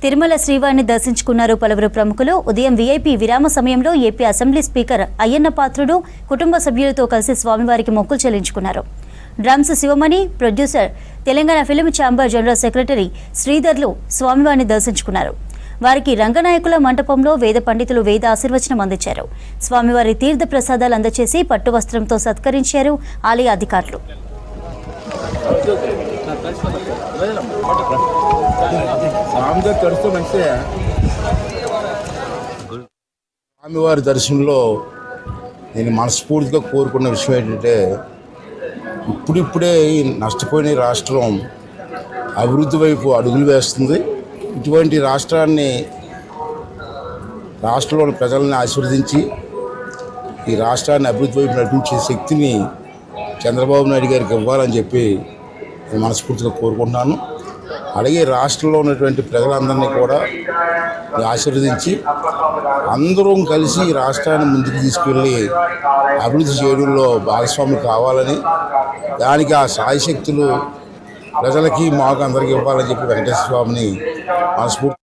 తిరుమల శ్రీవారిని దర్శించుకున్నారు పలువురు ప్రముఖులు. ఉదయం వీఐపీ విరామ సమయంలో AP assembly speaker Ayyanna Patrudu కుటుంబ సభ్యులతో కలిసి స్వామివారికి మొక్కులు చెల్లించుకున్నారు. Drums Sivamani, producer, Telangana film chamber general secretary శ్రీధర్లు స్వామివారిని దర్శించుకున్నారు. వారికి రంగనాయకుల మంటపంలో వేద పండితులు వేద ఆశీర్వచనం అందించారు. స్వామివారి తీర్థ ప్రసాదాలు అందజేసి పట్టు వస్త్రంతో సత్కరించారు ఆలయ అధికారులు. స్వామివారి దర్శనంలో నేను మనస్ఫూర్తిగా కోరుకున్న విషయం ఏంటంటే, ఇప్పుడిప్పుడే నష్టపోయిన రాష్ట్రం అభివృద్ధి వైపు అడుగులు వేస్తుంది. ఇటువంటి రాష్ట్రంలోని ప్రజల్ని ఆశీర్వదించి ఈ రాష్ట్రాన్ని అభివృద్ధి వైపు నడిపించే శక్తిని చంద్రబాబు నాయుడు గారికి ఇవ్వాలని చెప్పి నేను మనస్ఫూర్తిగా కోరుకుంటున్నాను. అలాగే రాష్ట్రంలో ఉన్నటువంటి ప్రజలందరినీ కూడా ఆశీర్వదించి అందరం కలిసి ఈ రాష్ట్రాన్ని ముందుకు తీసుకెళ్ళి అభివృద్ధి చేయడంలో భాగస్వాములు కావాలని, దానికి ఆ సాయశక్తులు ప్రజలకి మాకు అందరికీ ఇవ్వాలని చెప్పి వెంకటేశ్వర స్వామిని మనస్ఫూర్తి